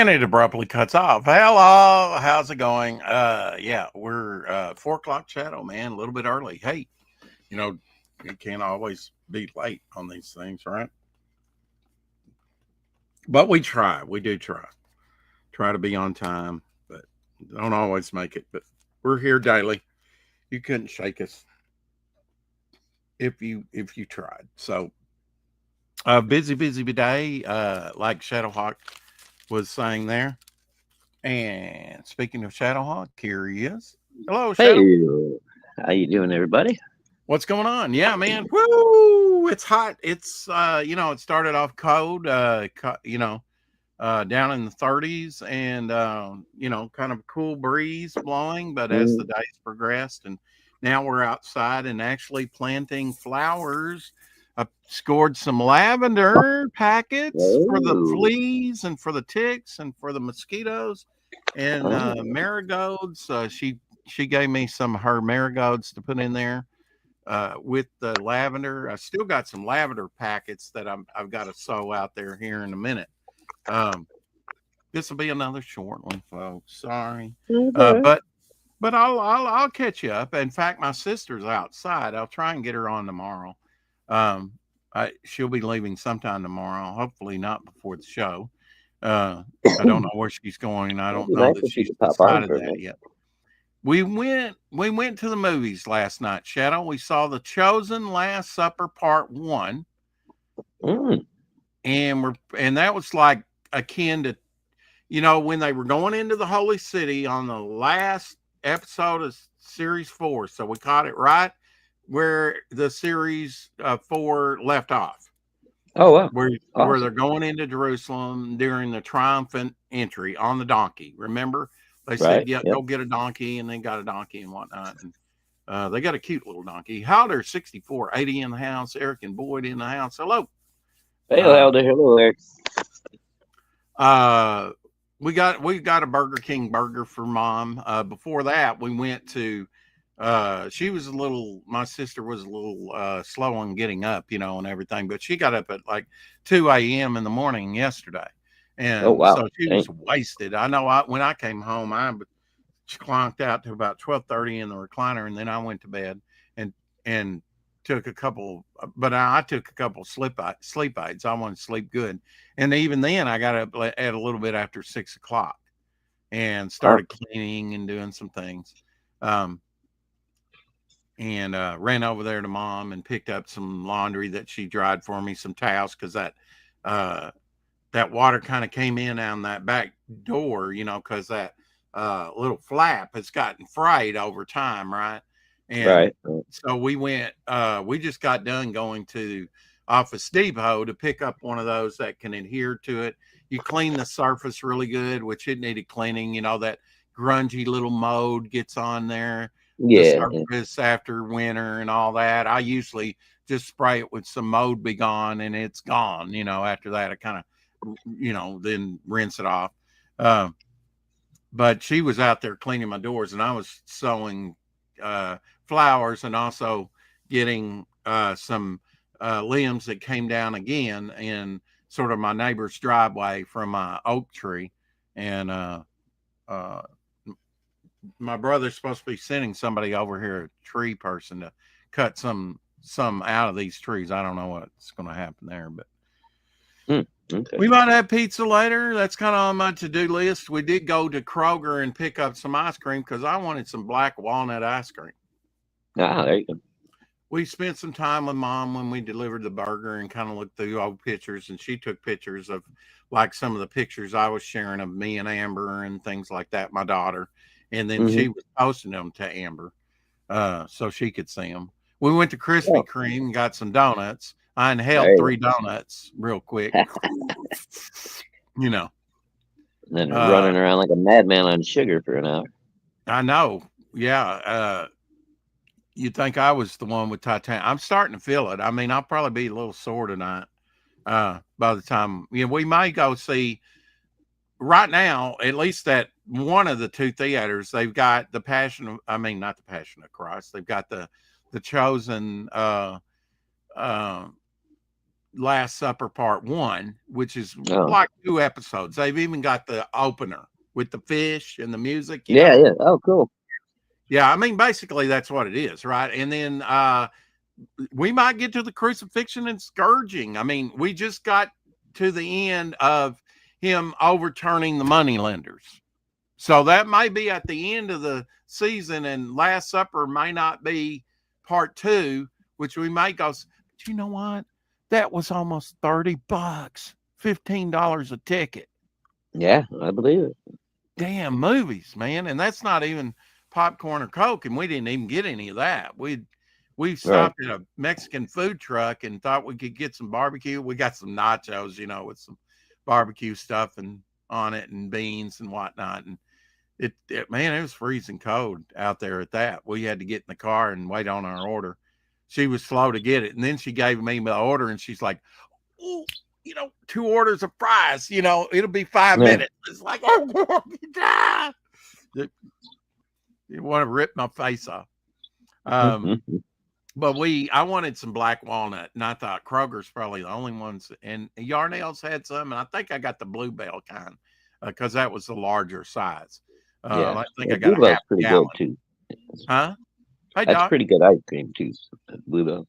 And it abruptly cuts off. Hello, how's it going? Yeah, we're 4 o'clock shadow, man, a little bit early. Hey, you know, you can't always be late on these things, right? But we try. We do try. Try to be on time, but don't always make it. But we're here daily. You couldn't shake us if you tried. So busy day, like Shadowhawk was saying there. And speaking of Shadowhawk, here he is. Hello, Shadow. Hey, how you doing, everybody? What's going on? Yeah, man. Woo! It's hot. It's it started off cold, down in the 30s and kind of a cool breeze blowing, but as the Mm. days progressed and now we're outside and actually planting flowers. I scored some lavender packets for the Oh, fleas and for the ticks and for the mosquitoes and oh, marigolds. She gave me some of her marigolds to put in there with the lavender. I still got some lavender packets that I've got to sow out there here in a minute. Um, this will be another short one, folks. Sorry, uh, okay. but but I'll catch you up. In fact, my sister's outside. I'll try and get her on tomorrow. Um, she'll be leaving sometime tomorrow. Hopefully not before the show. I don't know where she's going. I It'd don't be know nice that if you she's could pop on decided for a that minute. yet. We went to the movies last night, Shadow. We saw The Chosen Last Supper Part 1 Mm, and that was like akin to when they were going into the holy city on the last episode of series 4. So we caught it right where the series 4 left off, oh wow, where they're awesome. going into Jerusalem during the triumphant entry on the donkey. Remember, they said, Right. "Yeah, Yep. go get a donkey," and they got a donkey and whatnot. And they got a cute little donkey. Howder 64, 80 in the house. Eric and Boyd in the house. Hello. Hey, Uh, Helder, hello there. uh, we got a Burger King burger for mom. Before that, we went to. She was a little. My sister was a little slow on getting up, and everything. But she got up at like 2 a.m. in the morning yesterday, Oh and wow, so she was dang. wasted. I know. When I came home, I clonked out to about 12:30 in the recliner, and then I went to bed and took a couple. But I took a couple sleep aids. I wanted to sleep good, and even then, I got up at a little bit after 6 o'clock and Wow. started cleaning and doing some things. Um, and ran over there to mom and picked up some laundry that she dried for me, some towels, because uh, that water kind of came in on that back door, because that little flap has gotten frayed over time, right? And Right. Right. so we just got done going to Office Depot to pick up one of those that can adhere to it. You clean the surface really good, which it needed cleaning, that grungy little mold gets on there, the Yeah. Yeah. surface after winter and all that. I usually just spray it with some Mold Be Gone and it's gone. After that, I kind of then rinse it off. Uh, but she was out there cleaning my doors, and I was sowing uh, flowers and also getting some limbs that came down again in sort of my neighbor's driveway from my oak tree. And uh, my brother's supposed to be sending somebody over here, a tree person, to cut some out of these trees. I don't know what's going to happen there, but Mm, okay. we might have pizza later. That's kind of on my to-do list. We did go to Kroger and pick up some ice cream because I wanted some black walnut ice cream. Ah, there you go. We spent some time with mom when we delivered the burger and kind of looked through old pictures, and she took pictures of like some of the pictures I was sharing of me and Amber and things like that, my daughter. And then Mm-hmm. she was posting them to Amber so she could see them. We went to Krispy Oh, Kreme and got some donuts. I inhaled there. 3 donuts real quick, you know. And then Uh, running around like a madman on sugar for an hour. I know. Yeah. You'd think I was the one with Titanic. I'm starting to feel it. I mean, I'll probably be a little sore tonight. By the time, we may go see right now, at least at one of the two theaters, they've got the I mean, not the Passion of Christ. They've got the Chosen, uh, Last Supper Part 1, which is Oh. like 2 episodes. They've even got the opener with the fish and the music. You Yeah, know? yeah. Oh, cool. Yeah, I mean, basically that's what it is, right? And then we might get to the crucifixion and scourging. I mean, we just got to the end of him overturning the money lenders. So that may be at the end of the season, and Last Supper may not be part 2, which we may go, but you know what? That was almost $30, $15 a ticket. Yeah, I believe it. Damn movies, man. And that's not even popcorn or Coke, and we didn't even get any of that. We stopped at a Mexican food truck and thought we could get some barbecue. We got some nachos, you know, with some barbecue stuff and on it and beans and whatnot. And it man, it was freezing cold out there at that. We had to get in the car and wait on our order. She was slow to get it. And then she gave me the order and she's like, oh, you know, 2 orders of fries, you know, it'll be 5 minutes. It's like, oh, you want to rip my face off. But I wanted some black walnut, and I thought Kroger's probably the only ones, and Yarnell's had some, and I think I got the Bluebell kind because that was the larger size. I think I got a half pretty gallon. good too. Huh? Hey, That's Doc. pretty good ice cream too. Bluebell.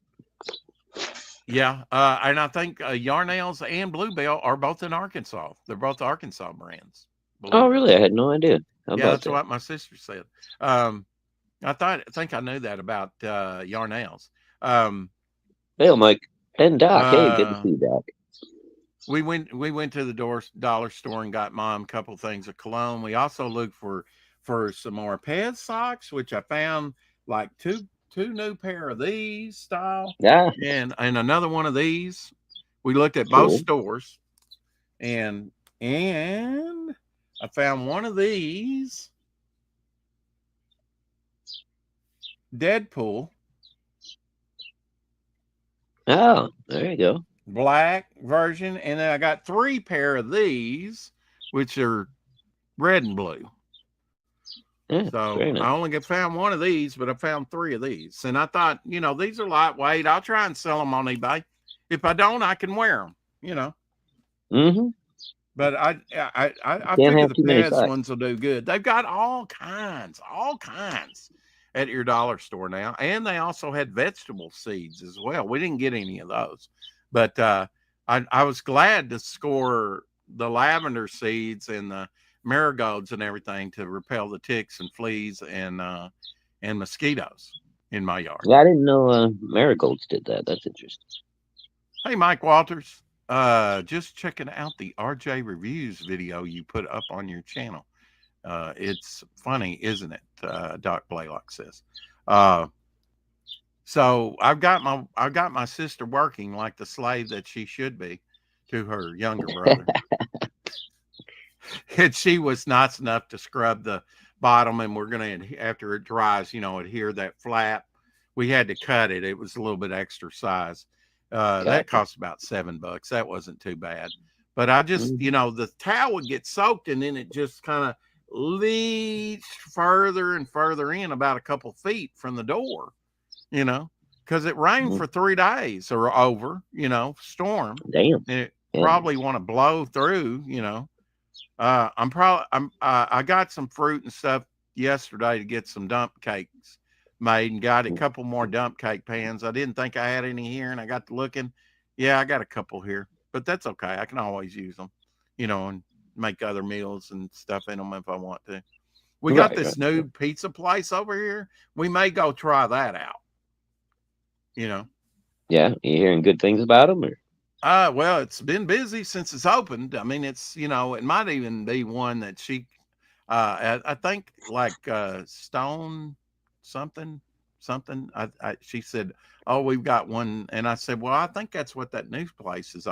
Yeah, and I think Yarnell's and Bluebell are both in Arkansas. They're both Arkansas brands. Oh, really? I had no idea. Yeah, that's what my sister said. I think I knew that about Yarnell's. Hey, Mike and Doc. Hey, good to see you, Doc. We went to the dollar store and got Mom a couple things of cologne. We also looked for some more Pez socks, which I found like two new pair of these style. Yeah. And another one of these. We looked at both stores, and I found one of these Deadpool. Oh, there you go. Black version, and then I got 3 pair of these, which are red and blue. Yeah, so nice. I only found one of these, but I found 3 of these, and I thought, you know, these are lightweight. I'll try and sell them on eBay. If I don't, I can wear them. You know. Mm-hmm. But I figure the Pez ones will do good. They've got all kinds at your dollar store now, and they also had vegetable seeds as well. We didn't get any of those. But I was glad to score the lavender seeds and the marigolds and everything to repel the ticks and fleas and mosquitoes in my yard. Yeah, I didn't know marigolds did that. That's interesting. Hey, Mike Walters, just checking out the RJ Reviews video you put up on your channel. It's funny, isn't it? Doc Blaylock says. So I've got my sister working like the slave that she should be to her younger brother. And she was nice enough to scrub the bottom, and we're going to, after it dries, you know, adhere that flap. We had to cut it. It was a little bit extra size. That cost about $7. That wasn't too bad. But I just, you know, the towel would get soaked, and then it just kind of leached further and further in, about a couple feet from the door. You know, because it rained for 3 days or over, you know, storm. Damn. And it probably want to blow through, you know. I got some fruit and stuff yesterday to get some dump cakes made, and got a couple more dump cake pans. I didn't think I had any here, and I got to looking. Yeah, I got a couple here, but that's okay. I can always use them, you know, and make other meals and stuff in them if I want to. We got this new pizza place over here. We may go try that out. You know. Yeah, you hearing good things about them, or? Well, it's been busy since it's opened. I mean, it's, you know, it might even be one that she, I think like Stone something. She said, "Oh, we've got one," and I said, "Well, I think that's what that new place is."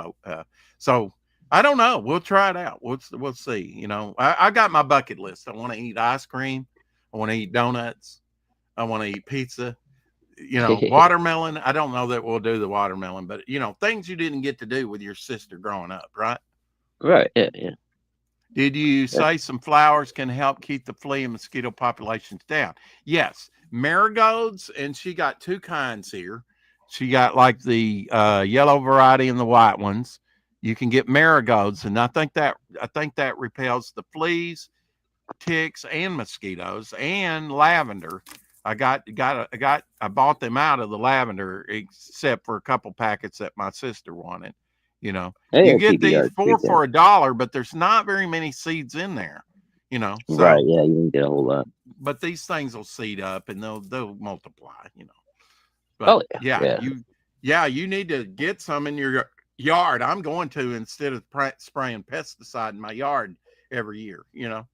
So I don't know. We'll try it out. We'll see. You know, I got my bucket list. I want to eat ice cream. I want to eat donuts. I want to eat pizza. You know, watermelon. I don't know that we'll do the watermelon, but you know, things you didn't get to do with your sister growing up, right? Right. Yeah. Did you say some flowers can help keep the flea and mosquito populations down? Yes, marigolds, and she got 2 kinds here. She got like the yellow variety and the white ones. You can get marigolds, and I think that repels the fleas, ticks, and mosquitoes, and lavender. I bought them out of the lavender, except for a couple packets that my sister wanted. You know, They you are get these PBR too, four for $1, but there's not very many seeds in there. You know, right? so Yeah, you didn't get a whole lot. but these things will seed up and they'll multiply. You know, but Oh yeah. you need to get some in your yard. I'm going to, instead of spraying pesticide in my yard every year. You know,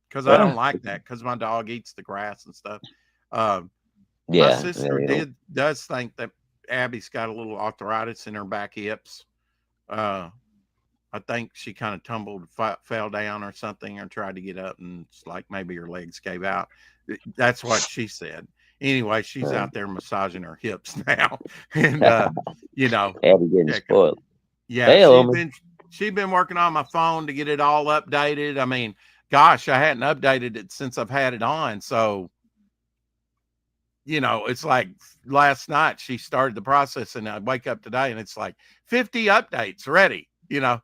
because I don't Well, like that, because my dog eats the grass and stuff. Uh, my yeah. sister You know, does think that Abby's got a little arthritis in her back hips. Uh, I think she kind of tumbled, fell down or something, or tried to get up, and it's like maybe her legs gave out. That's what she said. Anyway, she's uh, out there massaging her hips now, and you know, Abby getting yeah, spoiled. yeah, Hey, Omen. she's been working on my phone to get it all updated. I mean, gosh, I hadn't updated it since I've had it on, so you know, it's like last night she started the process, and I wake up today and it's like 50 updates ready, you know,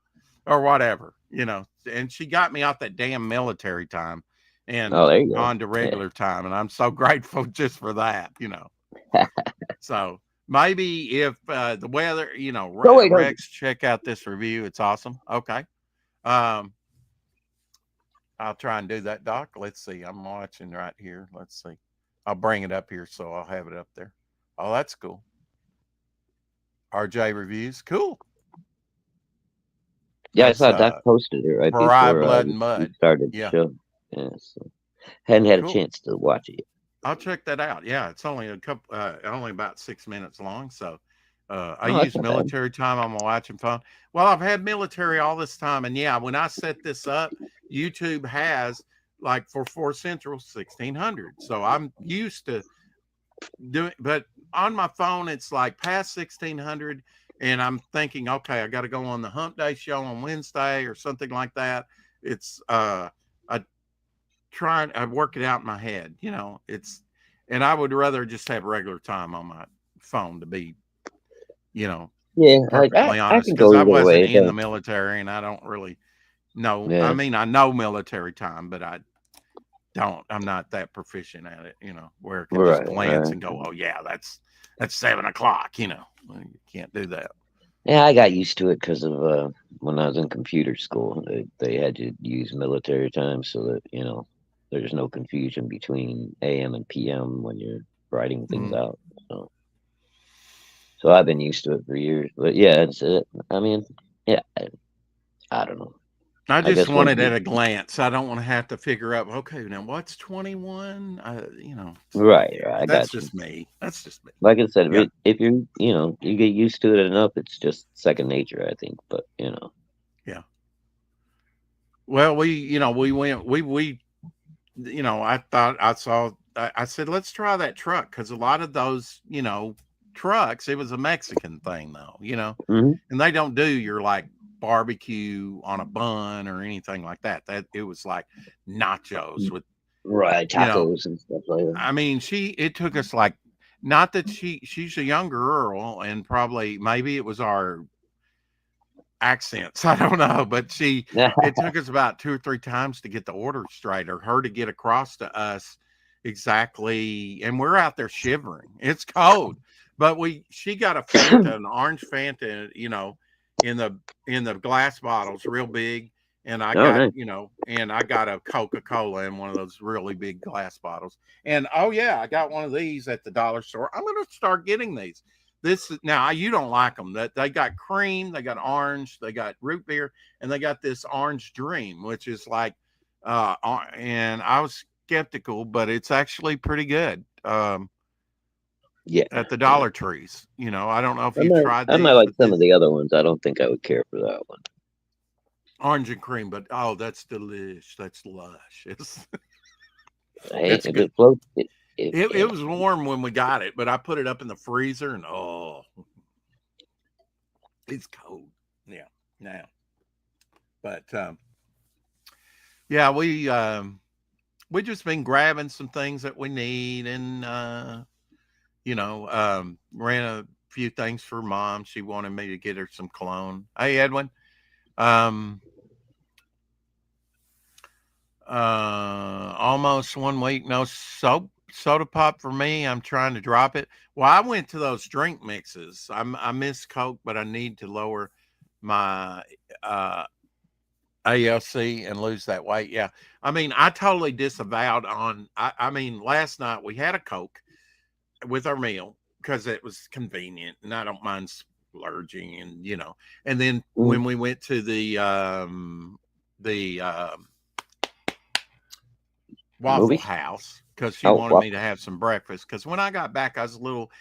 or whatever, you know. And she got me off that damn military time and Oh, there you go. on to regular time. And I'm so grateful just for that, you know. So maybe if the weather, you know, So wait, Rex, check out this review. It's awesome. Okay. Um, I'll try and do that, Doc. Let's see. I'm watching right here. Let's see. I'll bring it up here so I'll have it up there. Oh, that's cool. RJ reviews. Cool. yeah, That's I saw Doc posted it right Mariah before Blood and we Mud. started the Yeah. show. Yeah, so hadn't had a Cool. chance to watch it. I'll check that out. Yeah, it's only only about 6 minutes long. So I Oh, that's use not bad. military time on my watching phone. Well, I've had military all this time. And yeah, when I set this up, YouTube has, like, for 4 Central 1600. So I'm used to doing, but on my phone, it's like past 1600. And I'm thinking, okay, I got to go on the Hump Day show on Wednesday or something like that. It's, I work it out in my head, you know, and I would rather just have regular time on my phone, to be, you know, Yeah, perfectly I honest, can because go I either wasn't way. in the military and I don't really know. I Yeah, mean, I know military time, but I'm not that proficient at it, you know, where I can just glance and go, oh yeah, that's 7 o'clock, you know. Well, you can't do that. yeah. I got used to it because of when I was in computer school. They had to use military time so that there's no confusion between AM and PM when you're writing things out. So I've been used to it for years. But yeah, I mean, yeah, I don't know. I I just guess want it at a glance. I don't want to have to figure out, okay, now what's 21? You know, right, yeah, I that's got you. just me. That's just me. Like I said, Yeah. if you you get used to it enough, it's just second nature, I think. But Yeah. Well, we went, I thought I said, let's try that truck. Cause a lot of those, trucks, it was a Mexican thing though, Mhm. and they don't do your, like, barbecue on a bun or anything like that. It was like nachos with, Right, tacos and stuff like that. I mean, it took us, like, not that she's a younger girl, and probably maybe it was our accents. I don't know, but it took us about 2 or 3 times to get the order straight, or her to get across to us exactly. And we're out there shivering. It's cold, but she got a Fanta, an orange Fanta, in the glass bottles, real big. And I Oh, got, nice. and I got a Coca-Cola in one of those really big glass bottles. And oh yeah, I got one of these at the dollar store. I'm going to start getting these. Now, you don't like them. That they got cream, they got orange, they got root beer, and they got this Orange Dream, which is like, and I was skeptical, but it's actually pretty good. Yeah, at the Dollar Trees. I don't know if I you've might, tried I might these, like but some this of the other ones. I don't think I would care for that one. orange and cream, but oh, that's delish. That's luscious. Hey, It's if good. it floats, It was warm when we got it, but I put it up in the freezer, and oh, it's cold. Yeah, now. But yeah, we just been grabbing some things that we need, and ran a few things for mom. She wanted me to get her some cologne. Hey, Edwin. Um, almost 1 week, no soda pop for me. I'm trying to drop it. Well, I went to those drink mixes. I miss Coke, but I need to lower my ALC and lose that weight. Yeah. I mean, I totally disavowed I mean, last night we had a Coke with our meal because it was convenient and I don't mind splurging and then when we went to the Waffle House because she wanted me to have some breakfast. Because when I got back, I was a little.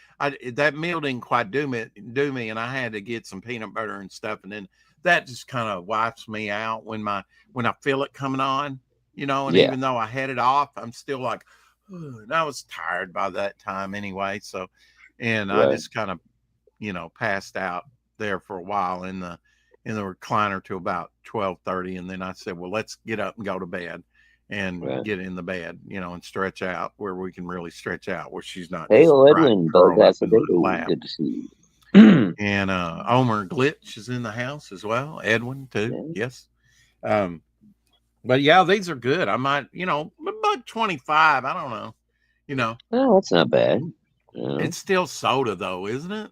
That meal didn't quite do me, and I had to get some peanut butter and stuff, and then that just kind of wipes me out when I feel it coming on, And even though I had it off, I'm still like, and I was tired by that time anyway. So, and I just kind of, passed out there for a while in the recliner till about 12:30, and then I said, well, let's get up and go to bed. And get in the bed, and stretch out where we can really stretch out where she's not. Hey, Edwin, that's good to see you. And Omer Glitch is in the house as well. Edwin too. Yeah. Yes. But yeah, these are good. I might, about 25. I don't know. Oh, that's not bad. It's still soda though, isn't it?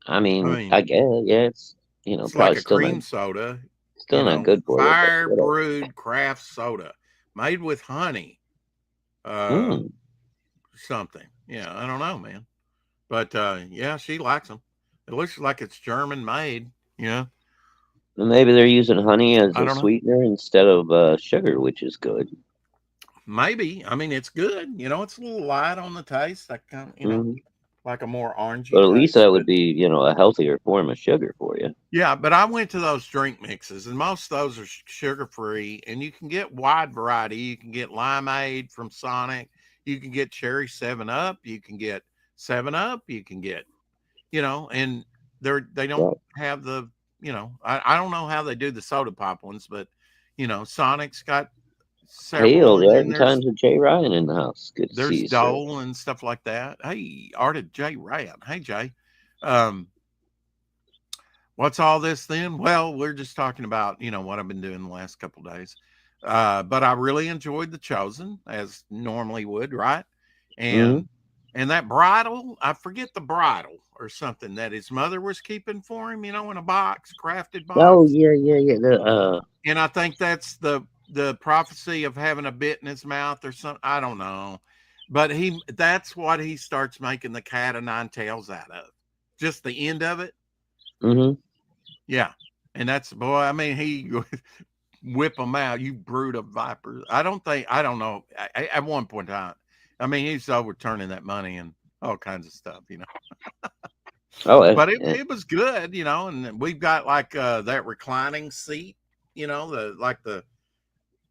I mean, I guess, yeah, it's it's like a cream soda. Still not good for you. Fire brewed craft soda. Made with honey, something. Yeah, I don't know, man. But yeah, she likes them. It looks like it's German made. Yeah. Maybe they're using honey as a sweetener instead of sugar, which is good. Maybe. I mean, it's good. It's a little light on the taste. Like like a more orangey. But at least that would be, a healthier form of sugar for you. Yeah, but I went to those drink mixes, and most of those are sugar-free, and you can get wide variety. You can get Limeade from Sonic. You can get Cherry 7-Up. You can get 7-Up. You can get, and they don't have the, I don't know how they do the soda pop ones, but, Sonic's got several. Hey, times with Jay Ryan in the house. Good to see you. There's Dole and stuff like that. Hey, Arted Jay Ryan. Hey, Jay. What's all this then? Well, we're just talking about, what I've been doing the last couple of days. But I really enjoyed The Chosen, as normally would, right? And that bridle, I forget the bridle or something that his mother was keeping for him, in a box, crafted box. Oh, yeah. And I think that's the prophecy of having a bit in his mouth or something. I don't know. But that's what he starts making the cat of nine tails out of. Just the end of it. Yeah. And that's, boy, I mean, he whip them out. You brood of vipers. I don't know. At one point in time, I mean, he's overturning that money and all kinds of stuff, But it was good, and we've got like that reclining seat,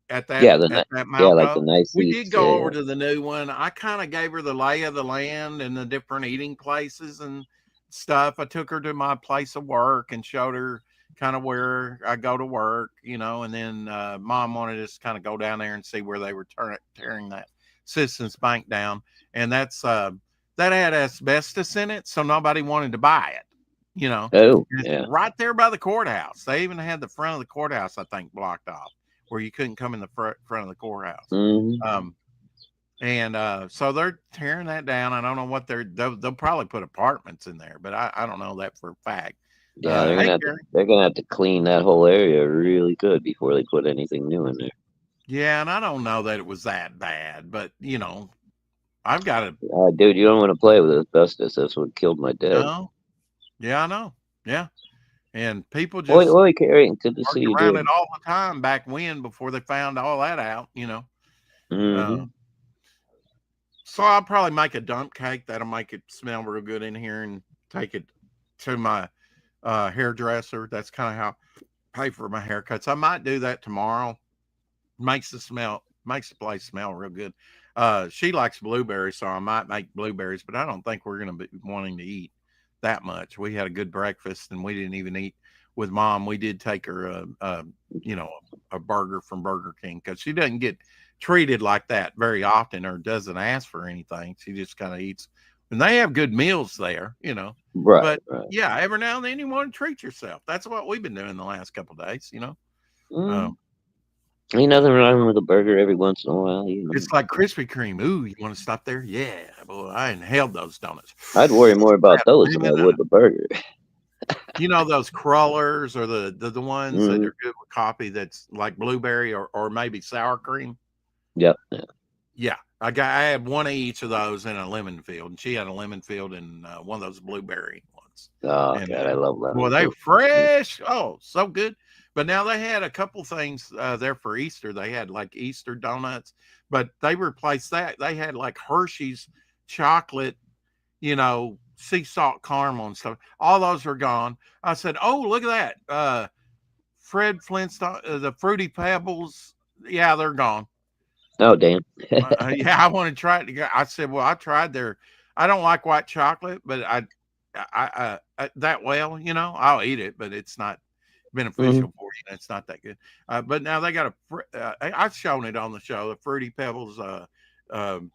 at that Malco. Like the nice we did go over to the new one. I kind of gave her the lay of the land and the different eating places and stuff. I took her to my place of work and showed her kind of where I go to work, and then mom wanted us to kind of go down there and see where they were tearing that Citizens Bank down. And that's that had asbestos in it, so nobody wanted to buy it. Right there by the courthouse. They even had the front of the courthouse, I think, blocked off, where you couldn't come in the front of the courthouse. So they're tearing that down. I don't know what they'll probably put apartments in there, but I don't know that for a fact. Yeah, they're gonna have to clean that whole area really good before they put anything new in there. Yeah, and I don't know that it was that bad, but I've got to. Dude, you don't want to play with asbestos. That's what killed my dad. No. Yeah, I know. Yeah. And people just Carrie, good to see you around it all the time back when, before they found all that out, So I'll probably make a dump cake that'll make it smell real good in here and take it to my hairdresser. That's kind of how I pay for my haircuts. I might do that tomorrow. Makes the place smell real good. She likes blueberries, so I might make blueberries, but I don't think we're going to be wanting to eat that much. We had a good breakfast and we didn't even eat with mom. We did take her a burger from Burger King because she doesn't get treated like that very often or doesn't ask for anything. She just kind of eats and they have good meals there, Right, but right. yeah, every now and then you want to treat yourself. That's what we've been doing the last couple of days. Mm. Um, Ain't nothing wrong with a burger every once in a while, you know. it's like Krispy Kreme. Ooh, you want to stop there? Yeah, boy, I inhaled those donuts. I'd worry more about Had those than I lemon, would the burger. those crullers or the ones that Mm. are good with coffee. That's like blueberry or maybe sour cream. Yep. Yeah. Yeah, I had one of each of those in a lemon field, and she had a lemon field and one of those blueberry ones. Oh And God, I love boy, lemon they were field. fresh. Oh, so good. But now they had a couple things there for Easter. They had like Easter donuts, but they replaced that. They had like Hershey's chocolate, sea salt caramel and stuff. All those are gone. I said, "Oh, look at that, Fred Flintstone, the Fruity Pebbles. Yeah, they're gone." Oh damn. Yeah, I want to try it. I said, well, I tried their. I don't like white chocolate, but that well, I'll eat it, but it's not Mm. beneficial for you. It's not that good. But now they got I've shown it on the show, the Fruity Pebbles um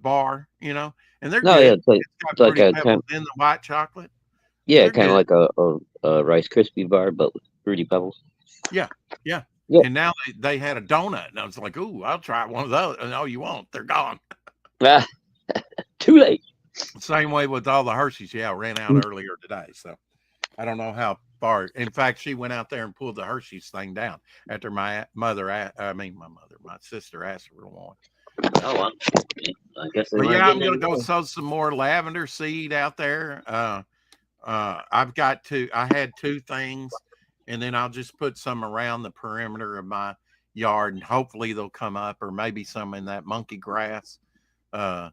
bar, and they're No, yeah, good. It's got it's like Fruity a Pebbles in the white chocolate, and yeah, they're kind of good. like a Rice Krispie bar, but with Fruity Pebbles. Yeah, yeah. Yep. And now they had a donut, and I was like, "Ooh, I'll try one of those." No, you won't. They're gone. Ah, too late. Same way with all the Hershey's. Yeah, I ran out earlier today. So I don't know how far. In fact, she went out there and pulled the Hershey's thing down after my sister asked for one. Oh well. I guess they But weren't yeah, I'm getting going any to go more. sow some more lavender seed out there. I had two things, and then I'll just put some around the perimeter of my yard, and hopefully they'll come up, or maybe some in that monkey grass uh,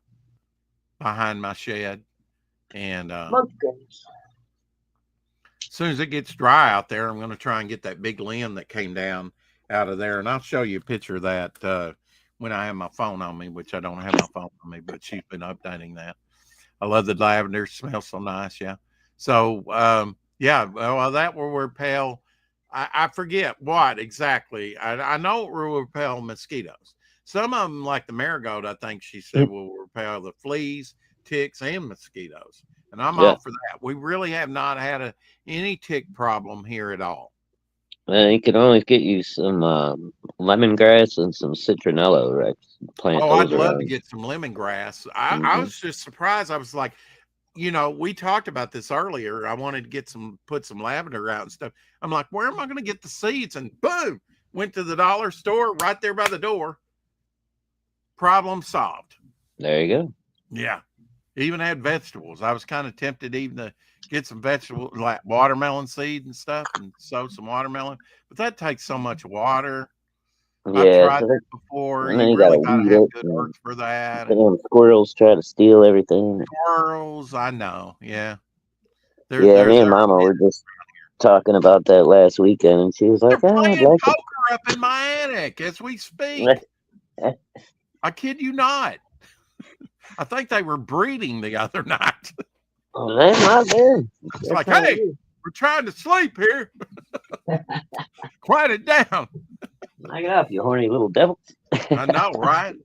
behind my shed. And Pumpkins. as soon as it gets dry out there, I'm going to try and get that big limb that came down out of there. And I'll show you a picture of that when I have my phone on me, which I don't have my phone on me, but she's been updating that. I love the lavender. It smells so nice. Yeah. So, yeah, well, that will repel. I forget what exactly. I know it will repel mosquitoes. Some of them, like the marigold, I think she said will repel the fleas, ticks, and mosquitoes. And I'm Yeah. all for that. We really have not had any tick problem here at all. You can always get you some lemongrass and some citronella, right? Plant Oh, I'd those love to around. get some lemongrass. I Hmm. was just surprised. I was like, we talked about this earlier. I wanted to put some lavender out and stuff. I'm like, where am I going to get the seeds? And boom, went to the dollar store right there by the door. Problem solved. There you go. Yeah. Even had vegetables. I was kind of tempted even to get some vegetables like watermelon seed and stuff and sow some watermelon, but that takes so much water. I've Yeah, tried so that before. and then You you gotta really got to weed have it, good and earth for that. then And them squirrels try to steal everything. squirrels, I know. Yeah. Yeah, me and There's Mama many. were just talking about that last weekend, and she was They're like, "Oh, I'd playing like poker up in my attic as we speak. to." I kid you not. I think they were breeding the other night. Oh, they're not there. It's They're like, trying hey, to. we're trying to sleep here. Quiet it down. Knock it off, you horny little devil. I know, right?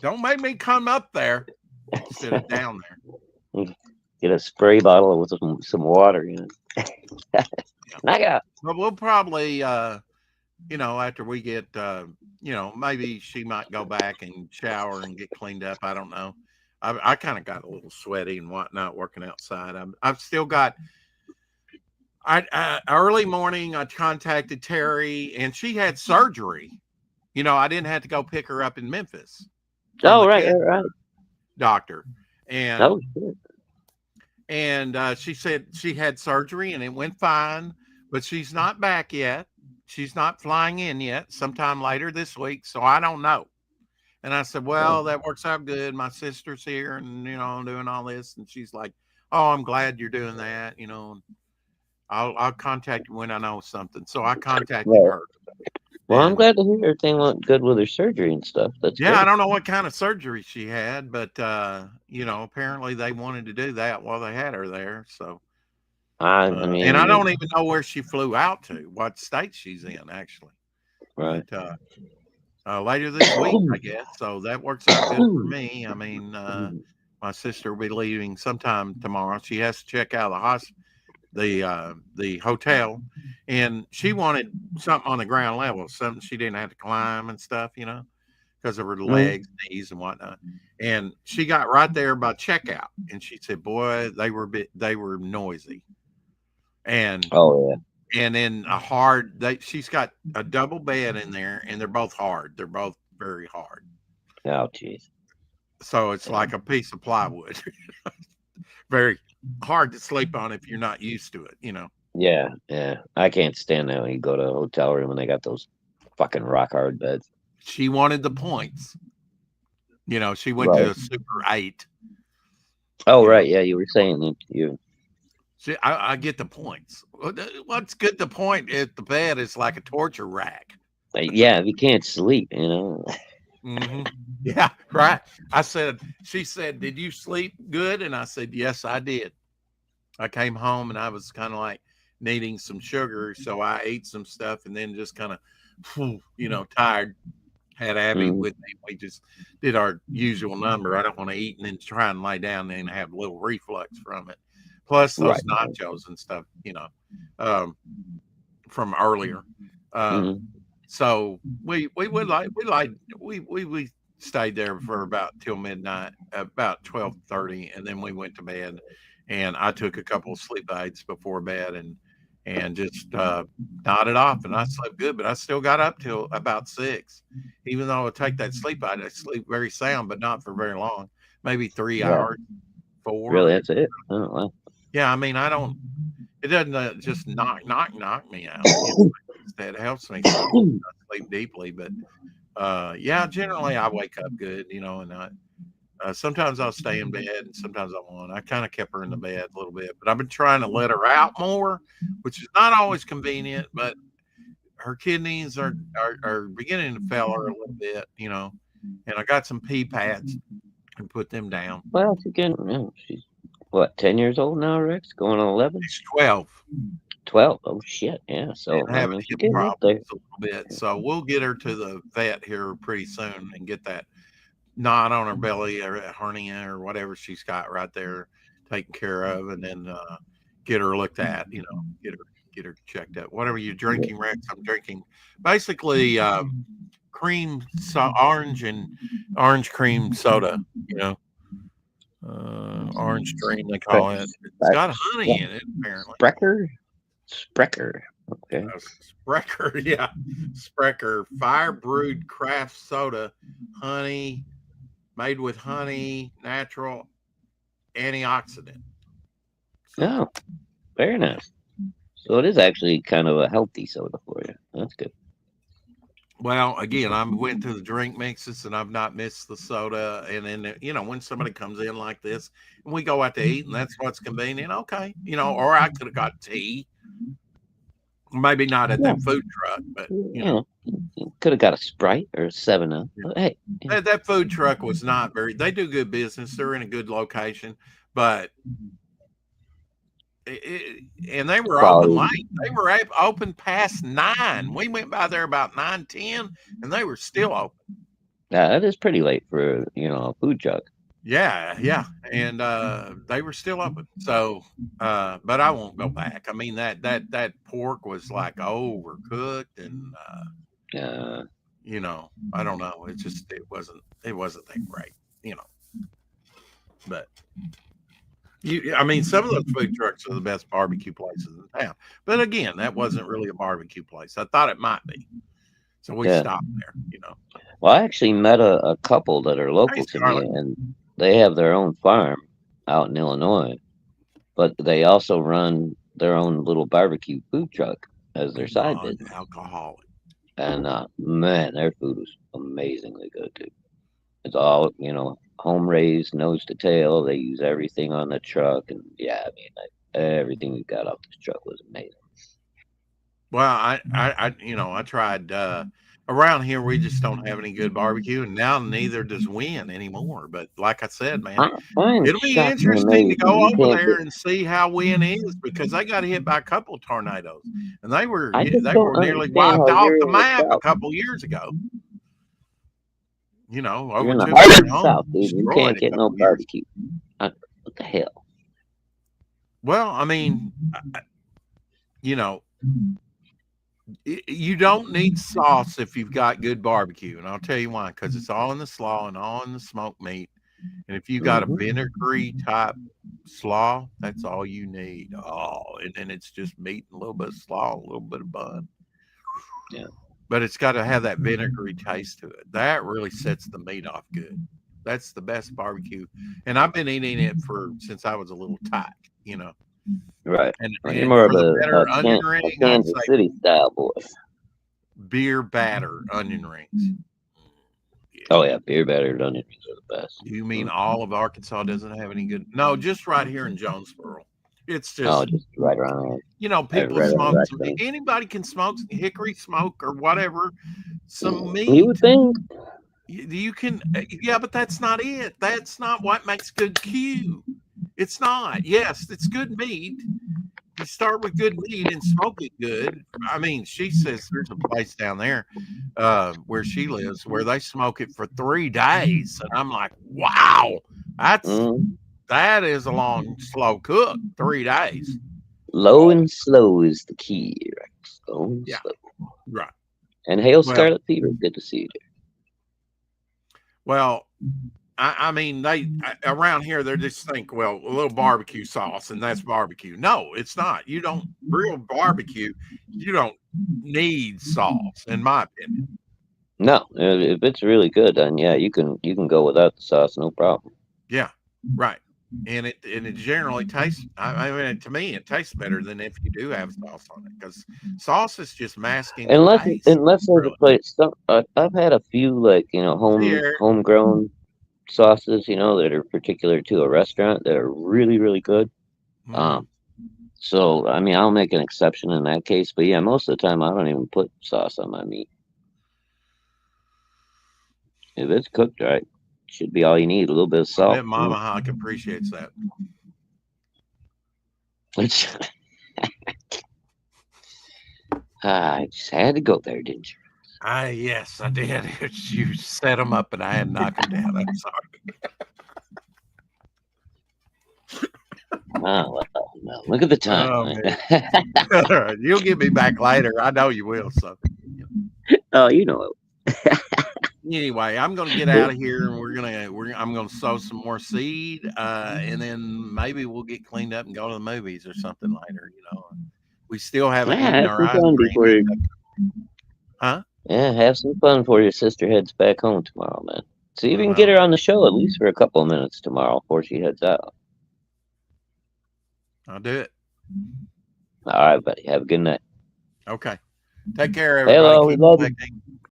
Don't make me come up there instead of down there. Get a spray bottle with some water in it. Yeah. Knock it out. But we'll probably, after we get, maybe she might go back and shower and get cleaned up. I don't know. I kind of got a little sweaty and whatnot working outside. I've still got. Early morning, I contacted Terry, and she had surgery. I didn't have to go pick her up in Memphis from Oh, the right, cancer right, right. doctor, and Oh, shit. she said she had surgery and it went fine, but she's not back yet. She's not flying in yet. Sometime later this week, so I don't know. And I said, well, that works out good. My sister's here, and I'm doing all this, and she's like, oh, I'm glad you're doing that. I'll contact you when I know something. So I contacted Right. her. Well, I'm And glad to hear everything went good with her surgery and stuff. That's yeah, I great. don't know what kind of surgery she had, but apparently they wanted to do that while they had her there. So I and I mean, don't even know where she flew out to, what state she's in actually. right. But later this week, I guess. So that works out good for me. I mean, my sister will be leaving sometime tomorrow. She has to check out of the hotel, and she wanted something on the ground level, something she didn't have to climb and stuff, because of her legs, knees, and whatnot. And she got right there by checkout, and she said, "Boy, they were noisy." And Oh and then she's got a double bed in there, and they're both hard. They're both very hard. yeah. Oh jeez. So it's like a piece of plywood. Very hard to sleep on if you're not used to it, Yeah, yeah. I can't stand that when you go to a hotel room and they got those fucking rock hard beds. She wanted the points. She went to a Super 8. Oh, right. Yeah, you were saying that you. See, I get the points. What's good? The point is the bed is like a torture rack. Yeah, if you can't sleep, Mm-hmm. Yeah, right. She said, "Did you sleep good?" And I said, "Yes, I did." I came home and I was kind of like needing some sugar. So I ate some stuff and then just kind of, tired. Had Abby with me. We just did our usual number. I don't want to eat and then try and lay down and have a little reflux from it. Plus those nachos and stuff, from earlier. So we stayed there for about till midnight, about 12:30, and then we went to bed. And I took a couple of sleep aids before bed and just nodded off, and I slept good. But I still got up till about 6. Even though I would take that sleep aid, I sleep very sound, but not for very long. Maybe 3 hours, 4. Really, that's it. Oh, wow. Yeah, I mean, it doesn't just knock me out. That helps me sleep deeply. But yeah, generally I wake up good, and sometimes I'll stay in bed and sometimes I won't. I kind of kept her in the bed a little bit, but I've been trying to let her out more, which is not always convenient, but her kidneys are beginning to fail her a little bit, and I got some pee pads and put them down. Well, she's what, 10 years old now, Rex? Going on 11? She's 12. 12. Oh shit. Yeah. So having hip problems a little bit. So we'll get her to the vet here pretty soon and get that knot on her belly or a hernia or whatever she's got right there taken care of, and then get her looked at, get her checked out. Whatever you're drinking, Rex, I'm drinking basically orange cream soda, orange cream they call it. It's got honey in it apparently. Sprecher. Okay. Sprecher, yeah. Sprecher fire brewed craft soda, honey, made with honey, natural antioxidant. Oh, very nice. So it is actually kind of a healthy soda for you. That's good. Well, again, I went to the drink mixes and I've not missed the soda. And then, when somebody comes in like this and we go out to eat and that's what's convenient, okay. Or I could have got tea. Maybe not at that food truck, but you could have got a Sprite or a 7-Up. Hey, that food truck was not they do good business. They're in a good location, but and they were open late. They were open past 9. We went by there about 9:10, and they were still open. Yeah, that is pretty late for a food truck. Yeah, and they were still open. So, but I won't go back. I mean that pork was like overcooked, and I don't know. It wasn't that great, But some of those food trucks are the best barbecue places in town. But again, that wasn't really a barbecue place. I thought it might be. So we stopped there, Well, I actually met a couple that are local to me, and they have their own farm out in Illinois, but they also run their own little barbecue food truck as their side business. Alcoholic. And man, their food was amazingly good too. It's all, home raised, nose to tail. They use everything on the truck, and everything we got off this truck was amazing. Well, I tried around here. We just don't have any good barbecue, and now neither does Wynn anymore. But like I said, man, it'll be interesting to go over there and see how Wynn is, because they got hit by a couple of tornadoes, and they were nearly wiped off the map a couple years ago. you know, You're over in the 200 heart of the homes South, dude. You destroyed can't a get no couple years. barbecue. What the hell? Well, I mean, you know, you don't need sauce if you've got good barbecue, and I'll tell you why. Because it's all in the slaw and all in the smoked meat, and if you got a vinegary type slaw, that's all you need. Oh, and then it's just meat and a little bit of slaw, a little bit of bun. Yeah. But it's got to have that vinegary taste to it. That really sets the meat off good. That's the best barbecue, and I've been eating it since I was a little tyke, you know. Right. And, Well, you're and more for of the better a onion ring, I'd Kansas say City style boy. beer batter onion rings. Yeah. Oh yeah, beer battered onion rings are the best. You mean all of Arkansas doesn't have any good? No, just right here in Jonesboro. It's just, just right around there. you know, people right smoke. right Anybody can smoke hickory smoke or whatever. Some meat. You would think. You can, yeah, but that's not it. That's not what makes good Q. It's not. Yes, it's good meat. You start with good meat and smoke it good. I mean, she says there's a place down there where she lives where they smoke it for 3 days, and I'm like, wow, that is a long, slow cook. 3 days. Low and slow is the key, right? Slow and slow. Right. And hail Scarlet Fever. Good to see you there. Well, I mean, around here, they just think, well, a little barbecue sauce and that's barbecue. No, it's not. You don't, real barbecue, you don't need sauce, in my opinion. No, if it's really good, then yeah, you can go without the sauce, no problem. Yeah, right. And it generally tastes. I mean, to me, it tastes better than if you do have sauce on it, because sauce is just masking. Unless there's a place. I've had a few homegrown sauces, that are particular to a restaurant that are really, really good. So I mean, I'll make an exception in that case, but yeah, most of the time I don't even put sauce on my meat. If it's cooked right, should be all you need. A little bit of salt. I bet Mama Hawk appreciates that. I just had to go there, didn't you? Yes, I did. You set them up and I had to knock them down. I'm sorry. Well, look at the time. Oh, you'll get me back later. I know you will. So. Oh, you know it. Anyway, I'm going to get out of here, and I'm going to sow some more seed, and then maybe we'll get cleaned up and go to the movies or something later. We still haven't eaten our ice cream. Huh? Yeah, have some fun before your sister heads back home tomorrow, man. See if you can get her on the show at least for a couple of minutes tomorrow before she heads out. I'll do it. All right, buddy. Have a good night. Okay. Take care, everybody. Hello, we love you.